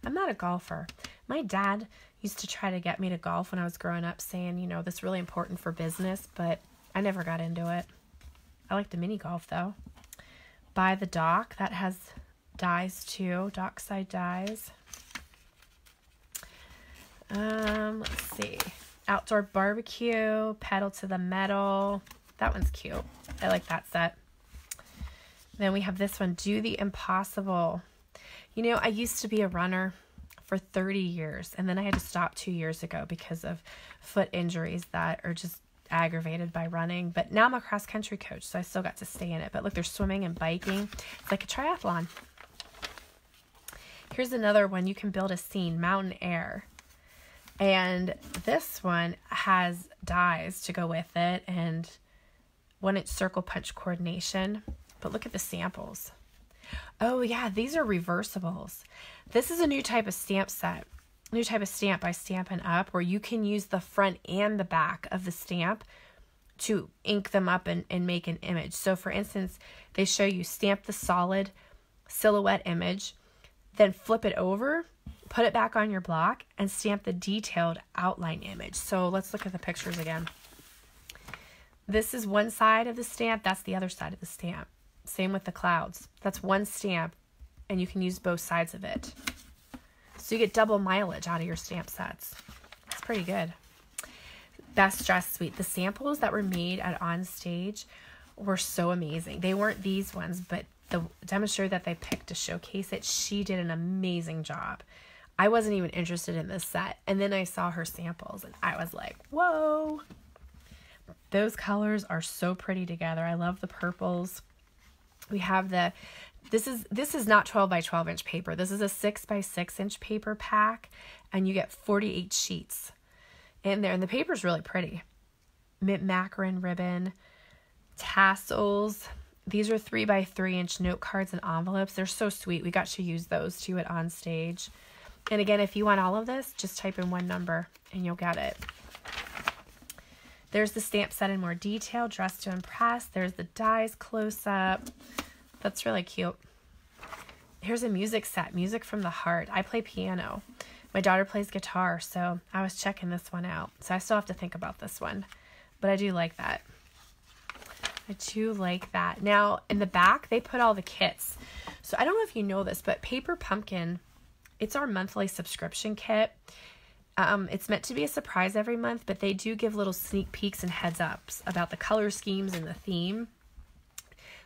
I'm not a golfer. My dad used to try to get me to golf when I was growing up, saying, you know, this is really important for business, but I never got into it. I like to mini golf, though. By the Dock, that has dies too, dockside dies. Let's see. Outdoor Barbecue, Pedal to the Metal. That one's cute. I like that set. Then we have this one, Do the Impossible. You know, I used to be a runner for 30 years, and then I had to stop 2 years ago because of foot injuries that are just aggravated by running. But now I'm a cross-country coach, so I still got to stay in it. But look, there's swimming and biking. It's like a triathlon. Here's another one. You can build a scene, Mountain Air. And this one has dies to go with it and 1-inch circle punch coordination. But look at the samples. Oh yeah, these are reversibles. This is a new type of stamp set. new type of stamp by Stampin' Up, where you can use the front and the back of the stamp to ink them up and make an image. So for instance, they show you stamp the solid silhouette image, then flip it over, put it back on your block, and stamp the detailed outline image. So let's look at the pictures again. This is one side of the stamp, that's the other side of the stamp. Same with the clouds. That's one stamp, and you can use both sides of it. So you get double mileage out of your stamp sets. It's pretty good. Best Dress Suite. The samples that were made at On Stage were so amazing. They weren't these ones, but the demonstrator that they picked to showcase it, she did an amazing job. I wasn't even interested in this set, and then I saw her samples, and I was like, whoa. Those colors are so pretty together. I love the purples. We have this is not 12 by 12 inch paper. This is a 6 by 6 inch paper pack, and you get 48 sheets in there, and the paper is really pretty. Mint macaron ribbon, tassels. These are 3 by 3 inch note cards and envelopes. They're so sweet. We got to use those too at On Stage. And again, if you want all of this, just type in one number and you'll get it. There's the stamp set in more detail, Dress to Impress. There's the dies close up. That's really cute. Here's a music set, Music from the Heart. I play piano. My daughter plays guitar, so I was checking this one out. So I still have to think about this one, but I do like that. I do like that. Now, in the back, they put all the kits. So I don't know if you know this, but Paper Pumpkin, it's our monthly subscription kit. It's meant to be a surprise every month, but they do give little sneak peeks and heads ups about the color schemes and the theme.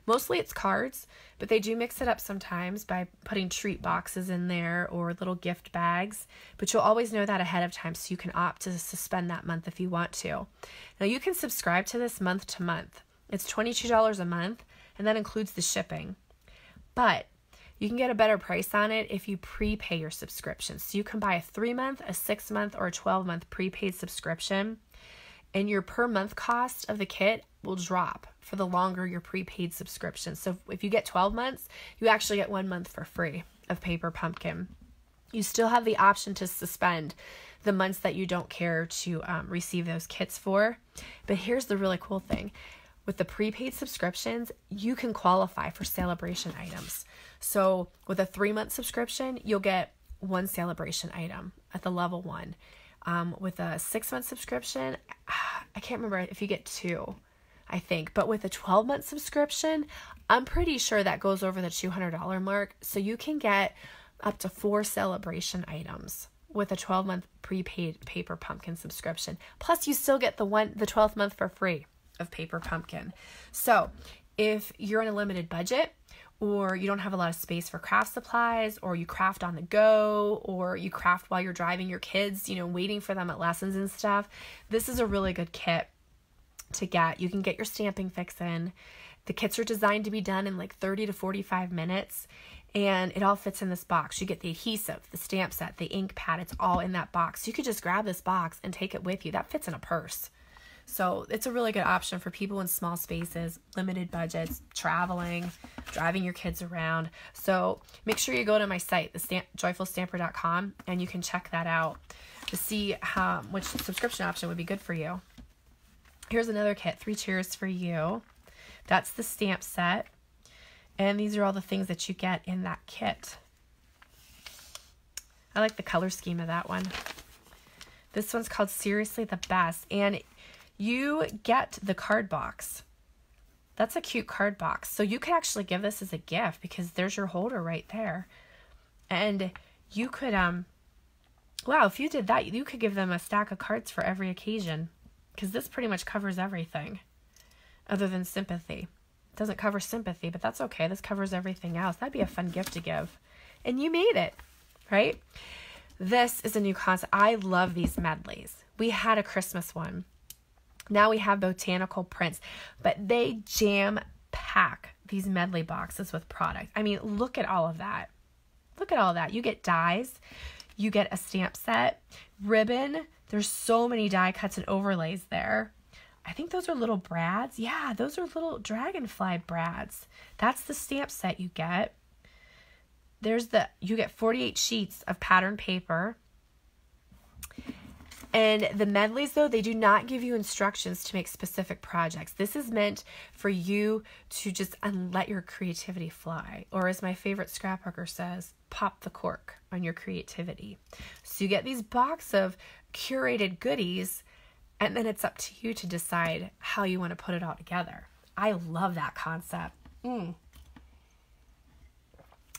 Mostly it's cards, but they do mix it up sometimes by putting treat boxes in there or little gift bags. But you'll always know that ahead of time, so you can opt to suspend that month if you want to. Now you can subscribe to this month to month. It's $22 a month, and that includes the shipping. But you can get a better price on it if you prepay your subscription. So you can buy a 3-month, a 6-month, or a 12-month prepaid subscription, and your per month cost of the kit will drop for the longer your prepaid subscription. So if you get 12 months, you actually get 1 month for free of Paper Pumpkin. You still have the option to suspend the months that you don't care to receive those kits for. But here's the really cool thing. With the prepaid subscriptions, you can qualify for Sale-A-Bration items. So with a 3-month subscription, you'll get 1 Sale-A-Bration item at the level 1. With a 6-month subscription, I can't remember if you get 2, I think. But with a 12-month subscription, I'm pretty sure that goes over the $200 mark. So you can get up to 4 Sale-A-Bration items with a 12-month prepaid Paper Pumpkin subscription. Plus, you still get the 12th month for free of Paper Pumpkin. So if you're in a limited budget, or you don't have a lot of space for craft supplies, or you craft on the go, or you craft while you're driving your kids, waiting for them at lessons and stuff, this is a really good kit to get. You can get your stamping fix in. The kits are designed to be done in like 30 to 45 minutes, and it all fits in this box. You get the adhesive, the stamp set, the ink pad, it's all in that box. You could just grab this box and take it with you. That fits in a purse. So it's a really good option for people in small spaces, limited budgets, traveling, driving your kids around. So make sure you go to my site, joyfulstamper.com, and you can check that out to see which subscription option would be good for you. Here's another kit, 3 Cheers for You. That's the stamp set. And these are all the things that you get in that kit. I like the color scheme of that one. This one's called Seriously the Best. And you get the card box. That's a cute card box. So you could actually give this as a gift because there's your holder right there. And you could, wow, if you did that, you could give them a stack of cards for every occasion because this pretty much covers everything other than sympathy. It doesn't cover sympathy, but that's okay. This covers everything else. That'd be a fun gift to give. And you made it, right? This is a new concept. I love these medleys. We had a Christmas one. Now we have botanical prints, but they jam-pack these medley boxes with product. I mean, look at all of that. Look at all that. You get dies. You get a stamp set. Ribbon. There's so many die cuts and overlays there. I think those are little brads. Yeah, those are little dragonfly brads. That's the stamp set you get. You get 48 sheets of pattern paper. And the medleys, though, they do not give you instructions to make specific projects. This is meant for you to just let your creativity fly. Or as my favorite scrapbooker says, pop the cork on your creativity. So you get these box of curated goodies, and then it's up to you to decide how you want to put it all together. I love that concept.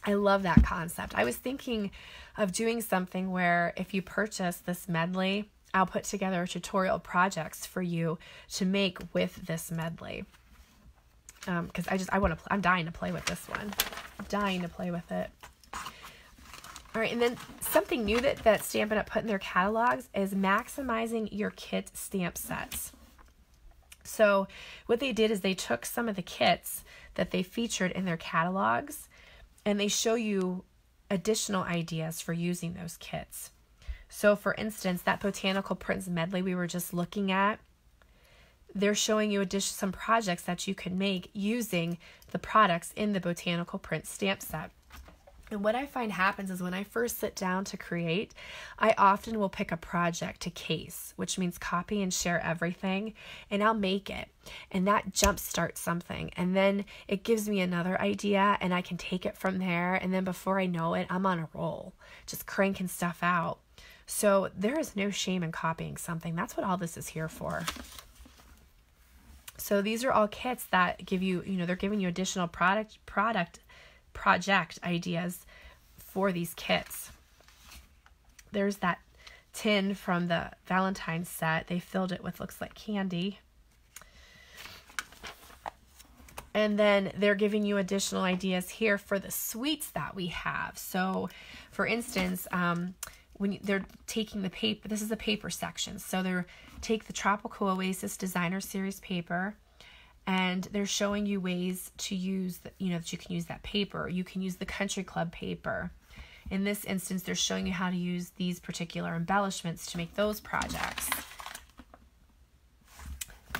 I love that concept. I was thinking of doing something where if you purchase this medley, I'll put together tutorial projects for you to make with this medley. Because I'm dying to play with this one. Dying to play with it. All right, and then something new that Stampin' Up! Put in their catalogs is maximizing your kit stamp sets. So what they did is they took some of the kits that they featured in their catalogs, and they show you additional ideas for using those kits. So for instance, that Botanical Prints medley we were just looking at, they're showing you some projects that you can make using the products in the Botanical Prints stamp set. And what I find happens is when I first sit down to create, I often will pick a project to case, which means copy and share everything, and I'll make it. And that jumpstarts something. And then it gives me another idea, and I can take it from there. And then before I know it, I'm on a roll, just cranking stuff out. So there is no shame in copying something. That's what all this is here for. So these are all kits that give you, they're giving you additional project ideas for these kits. There's that tin from the Valentine's set. They filled it with, looks like candy. And then they're giving you additional ideas here for the sweets that we have. So for instance, when they're taking the paper, this is the paper section. So they're take the Tropical Oasis Designer Series paper, and they're showing you ways to use, that you can use that paper. You can use the Country Club paper. In this instance, they're showing you how to use these particular embellishments to make those projects.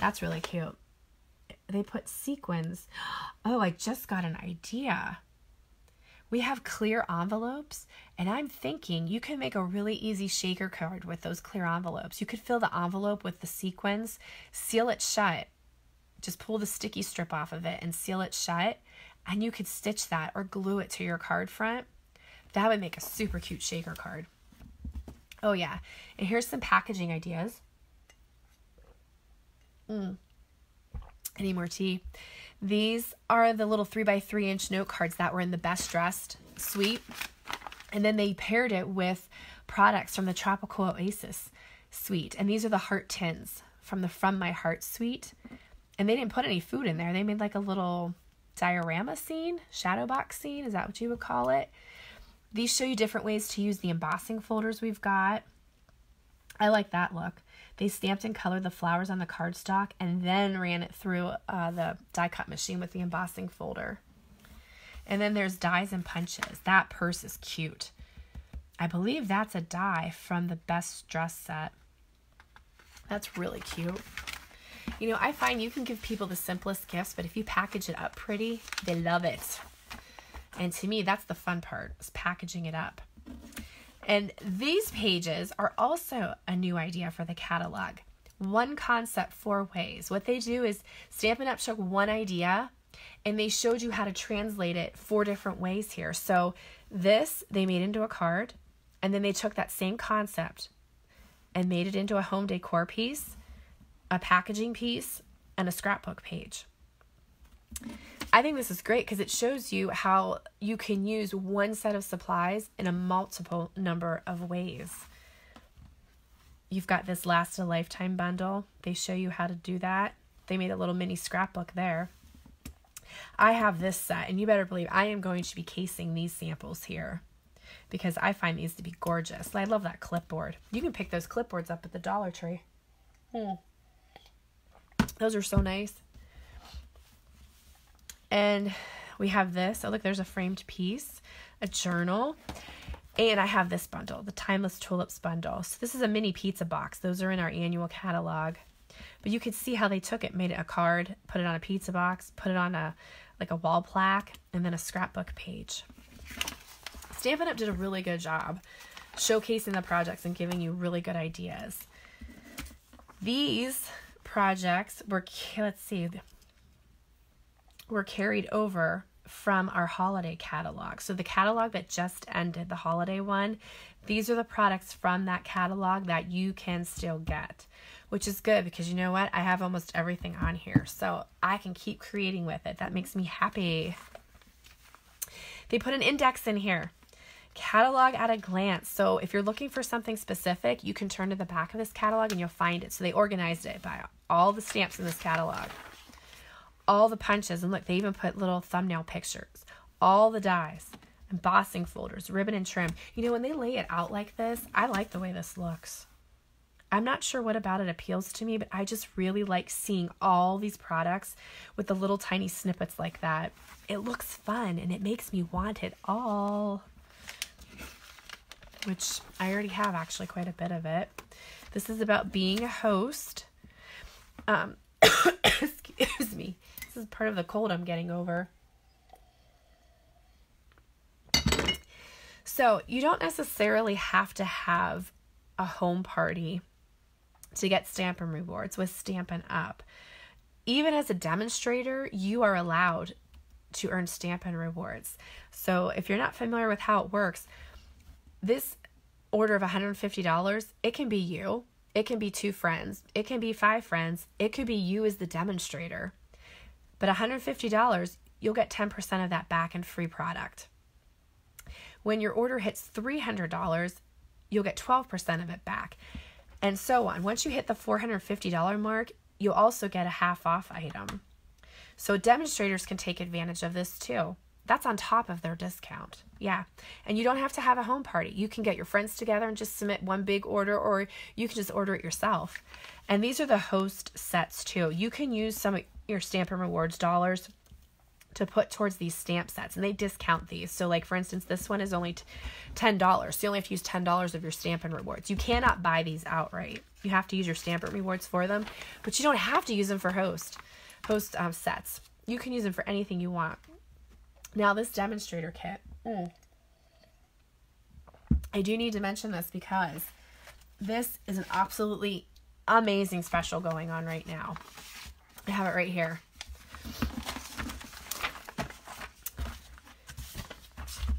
That's really cute. They put sequins. Oh, I just got an idea. We have clear envelopes, and I'm thinking you can make a really easy shaker card with those clear envelopes. You could fill the envelope with the sequins, seal it shut. Just pull the sticky strip off of it and seal it shut, and you could stitch that or glue it to your card front. That would make a super cute shaker card. Oh yeah, and here's some packaging ideas. Any more tea? These are the little 3x3-inch note cards that were in the Best Dressed suite, and then they paired it with products from the Tropical Oasis suite, and these are the heart tins from the From My Heart suite. And they didn't put any food in there. They made like a little diorama scene, shadow box scene. Is that what you would call it? These show you different ways to use the embossing folders we've got. I like that look. They stamped and colored the flowers on the cardstock and then ran it through the die cut machine with the embossing folder. And then there's dies and punches. That purse is cute. I believe that's a die from the Best Dressed set. That's really cute. I find you can give people the simplest gifts, but if you package it up pretty, they love it. And to me, that's the fun part, is packaging it up. And these pages are also a new idea for the catalog. One concept, 4 ways. What they do is Stampin' Up! Took one idea, and they showed you how to translate it 4 different ways here. So this, they made into a card, and then they took that same concept and made it into a home decor piece, a packaging piece, and a scrapbook page. I think this is great because it shows you how you can use one set of supplies in a multiple number of ways. You've got this Last a Lifetime bundle. They show you how to do that. They made a little mini scrapbook there. I have this set, and you better believe I am going to be casing these samples here because I find these to be gorgeous. I love that clipboard. You can pick those clipboards up at the Dollar Tree. Those are so nice. And we have this. Oh, look, there's a framed piece, a journal, and I have this bundle, the Timeless Tulips bundle. So this is a mini pizza box. Those are in our annual catalog. But you could see how they took it, made it a card, put it on a pizza box, put it on a wall plaque, and then a scrapbook page. Stampin' Up! Did a really good job showcasing the projects and giving you really good ideas. These projects were, were carried over from our holiday catalog. So the catalog that just ended, the holiday one, these are the products from that catalog that you can still get, which is good because you know what? I have almost everything on here, so I can keep creating with it. That makes me happy. They put an index in here. Catalog at a glance. So if you're looking for something specific, you can turn to the back of this catalog and you'll find it. So they organized it by all the stamps in this catalog, all the punches, and look, they even put little thumbnail pictures, all the dies, embossing folders, ribbon and trim. You know, when they lay it out like this, I like the way this looks. I'm not sure what about it appeals to me, but I just really like seeing all these products with the little tiny snippets like that. It looks fun and it makes me want it all, which I already have actually quite a bit of it. This is about being a host. Excuse me. This is part of the cold I'm getting over. So you don't necessarily have to have a home party to get Stampin' Rewards with Stampin' Up. Even as a demonstrator, you are allowed to earn Stampin' Rewards. So if you're not familiar with how it works, this order of $150, it can be you, it can be 2 friends, it can be 5 friends, it could be you as the demonstrator. But $150, you'll get 10% of that back in free product. When your order hits $300, you'll get 12% of it back, and so on. Once you hit the $450 mark, you'll also get a half off item. So demonstrators can take advantage of this too. That's on top of their discount. Yeah. And you don't have to have a home party. You can get your friends together and just submit one big order, or you can just order it yourself. And these are the host sets too. You can use some of your Stampin' Rewards dollars to put towards these stamp sets, and they discount these. So like for instance, this one is only $10. So you only have to use $10 of your Stampin' Rewards. You cannot buy these outright. You have to use your Stampin' Rewards for them, but you don't have to use them for host sets. You can use them for anything you want. Now this demonstrator kit, I do need to mention this because this is an absolutely amazing special going on right now. I have it right here.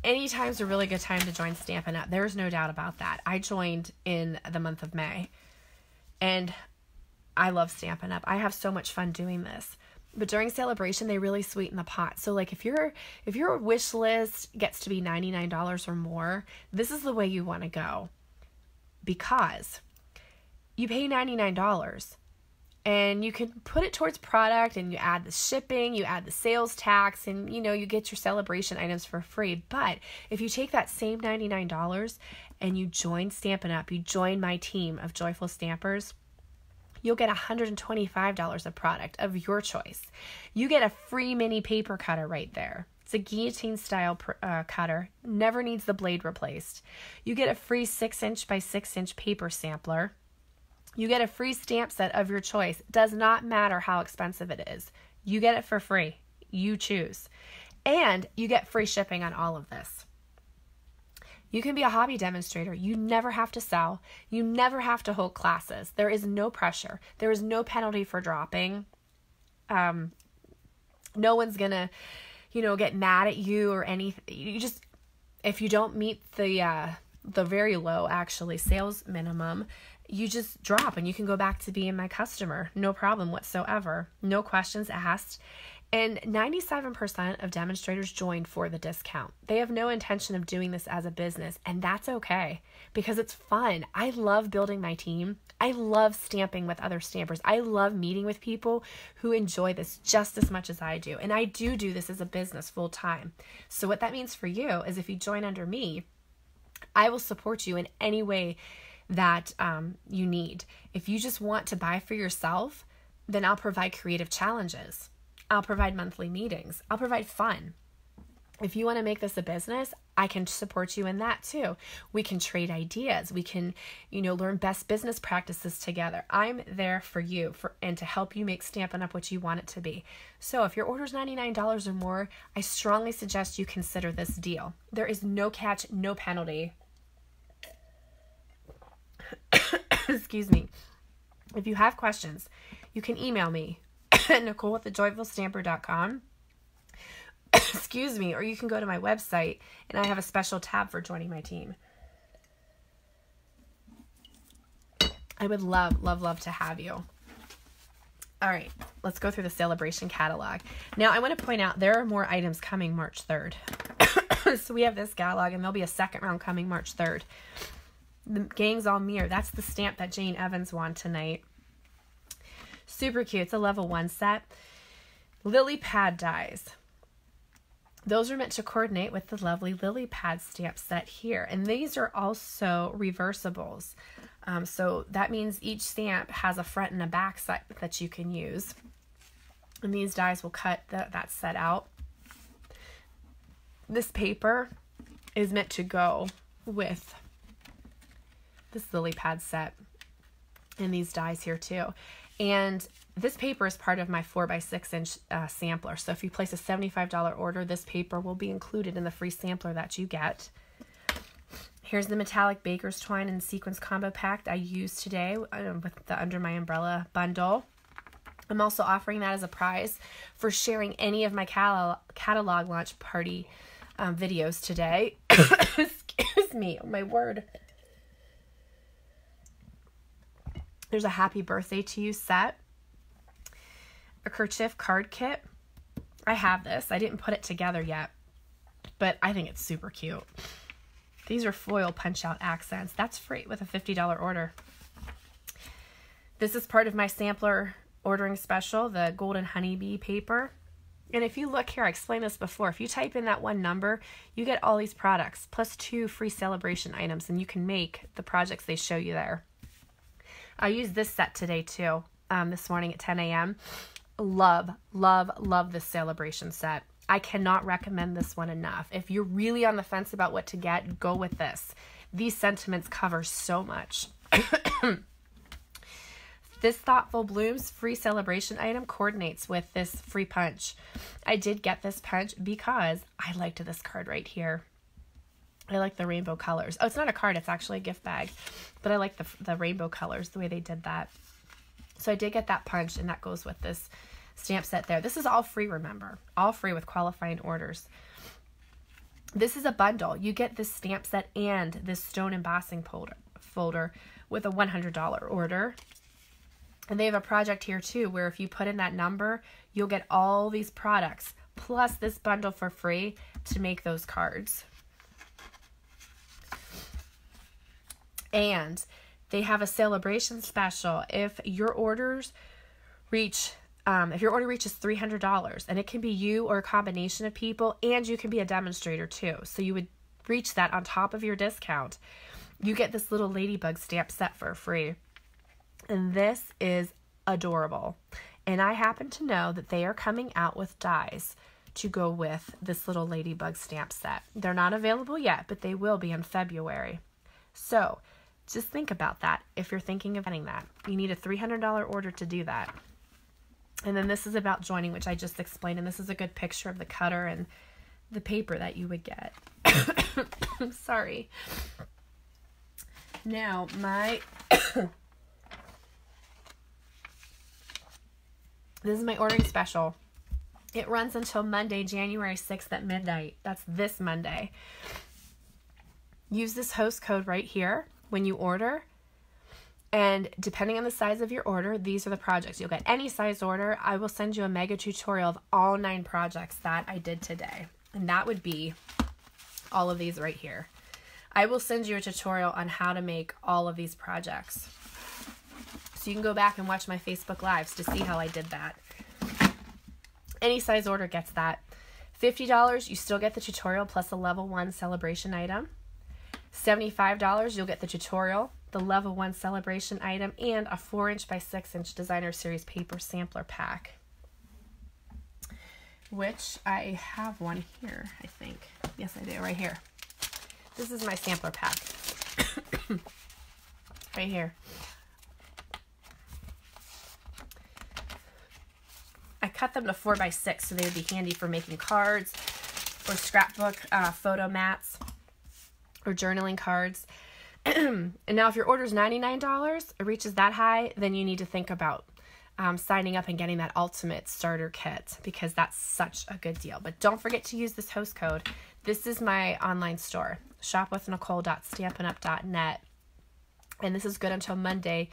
Anytime's a really good time to join Stampin' Up. There's no doubt about that. I joined in the month of May, and I love Stampin' Up. I have so much fun doing this. But during Sale-A-Bration, they really sweeten the pot. So like if your wish list gets to be $99 or more, this is the way you want to go, because you pay $99 and you can put it towards product, and you add the shipping, you add the sales tax, and you know, you get your Sale-A-Bration items for free. But if you take that same $99 and you join Stampin' Up, you join my team of joyful stampers, you'll get $125 of product of your choice. You get a free mini paper cutter right there. It's a guillotine style cutter, never needs the blade replaced. You get a free 6" by 6" paper sampler. You get a free stamp set of your choice. Does not matter how expensive it is. You get it for free. You choose. And you get free shipping on all of this. You can be a hobby demonstrator. You never have to sell. You never have to hold classes. There is no pressure. There is no penalty for dropping. No one's gonna, get mad at you or anything. You just, if you don't meet the very low actually sales minimum, you just drop and you can go back to being my customer. No problem whatsoever. No questions asked. And 97% of demonstrators join for the discount. They have no intention of doing this as a business, and that's okay because it's fun. I love building my team. I love stamping with other stampers. I love meeting with people who enjoy this just as much as I do. And I do this as a business full time. So what that means for you is if you join under me, I will support you in any way that you need. If you just want to buy for yourself, then I'll provide creative challenges. I'll provide monthly meetings. I'll provide fun. If you want to make this a business, I can support you in that too. We can trade ideas. We can, learn best business practices together. I'm there for you and to help you make Stampin' Up what you want it to be. So if your order is $99 or more, I strongly suggest you consider this deal. There is no catch, no penalty. excuse me. If you have questions, you can email me at Nicole@thejoyfulstamper.com. Excuse me, or you can go to my website, and I have a special tab for joining my team. I would love, love, love to have you. All right, let's go through the Sale-A-Bration catalog. Now, I want to point out there are more items coming March 3rd. So we have this catalog, and there'll be a second round coming March 3rd. The Gang's All Mirror. That's the stamp that Jane Evans won tonight. Super cute. It's a level 1 set. Lily pad dies. Those are meant to coordinate with the lovely lily pad stamp set here. And these are also reversibles. So that means each stamp has a front and a back side that you can use. And these dies will cut that set out. This paper is meant to go with this lily pad set and these dies here too. And this paper is part of my 4x6 inch sampler. So if you place a $75 order, this paper will be included in the free sampler that you get. Here's the metallic baker's twine and sequins combo pack I used today with the Under My Umbrella bundle. I'm also offering that as a prize for sharing any of my catalog launch party videos today. Excuse me, oh my word. There's a happy birthday to you set. A kerchief card kit. I have this. I didn't put it together yet, but I think it's super cute. These are foil punch out accents. That's free with a $50 order. This is part of my sampler ordering special, the Golden Honeybee paper. And if you look here, I explained this before. If you type in that one number, you get all these products plus 2 free Sale-A-Bration items, and you can make the projects they show you there. I used this set today too, this morning at 10 a.m. Love, love, love this Sale-A-Bration set. I cannot recommend this one enough. If you're really on the fence about what to get, go with this. These sentiments cover so much. This Thoughtful Blooms free Sale-A-Bration item coordinates with this free punch. I did get this punch because I liked this card right here. I like the rainbow colors. Oh, it's not a card. It's actually a gift bag. But I like the rainbow colors, the way they did that. So I did get that punch, and that goes with this stamp set there. This is all free, remember. All free with qualifying orders. This is a bundle. You get this stamp set and this stone embossing folder with a $100 order. And they have a project here too where if you put in that number, you'll get all these products plus this bundle for free to make those cards. And they have a Sale-A-Bration special. If your order reaches $300, and it can be you or a combination of people, and you can be a demonstrator too. So you would reach that on top of your discount. You get this little ladybug stamp set for free. And this is adorable. And I happen to know that they are coming out with dies to go with this little ladybug stamp set. They're not available yet, but they will be in February. So just think about that if you're thinking of getting that. You need a $300 order to do that. And then this is about joining, which I just explained. And this is a good picture of the cutter and the paper that you would get. I'm sorry. Now, this is my ordering special. It runs until Monday, January 6th at midnight. That's this Monday. Use this host code right here when you order. And depending on the size of your order, these are the projects. You'll get any size order. I will send you a mega tutorial of all 9 projects that I did today. And that would be all of these right here. I will send you a tutorial on how to make all of these projects. So you can go back and watch my Facebook Lives to see how I did that. Any size order gets that. $50, you still get the tutorial plus a level 1 Sale-A-Bration item. $75, you'll get the tutorial, the level 1 Sale-A-Bration item, and a 4" by 6" designer series paper sampler pack. Which I have one here, I think. Yes, I do, right here. This is my sampler pack. Right here. I cut them to 4 by 6 so they would be handy for making cards or scrapbook photo mats or journaling cards. And now if your order is $99, it reaches that high, then you need to think about signing up and getting that ultimate starter kit, because that's such a good deal. But don't forget to use this host code. This is my online store, shopwithnicole.stampinup.net. And this is good until Monday,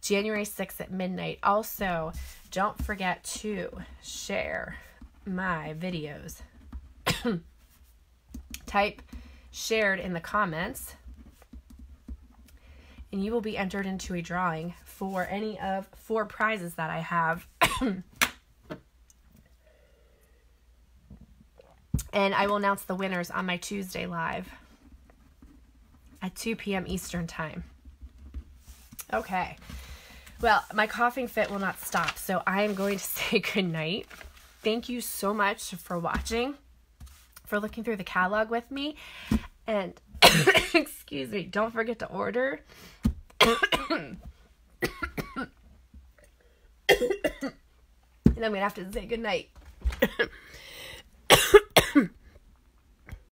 January 6th at midnight. Also, don't forget to share my videos. Type shared in the comments, and you will be entered into a drawing for any of 4 prizes that I have. And I will announce the winners on my Tuesday live at 2 p.m. Eastern time. Okay. Well, my coughing fit will not stop, so I am going to say goodnight. Thank you so much for watching, for looking through the catalog with me. And, excuse me, don't forget to order. And I'm going to have to say goodnight.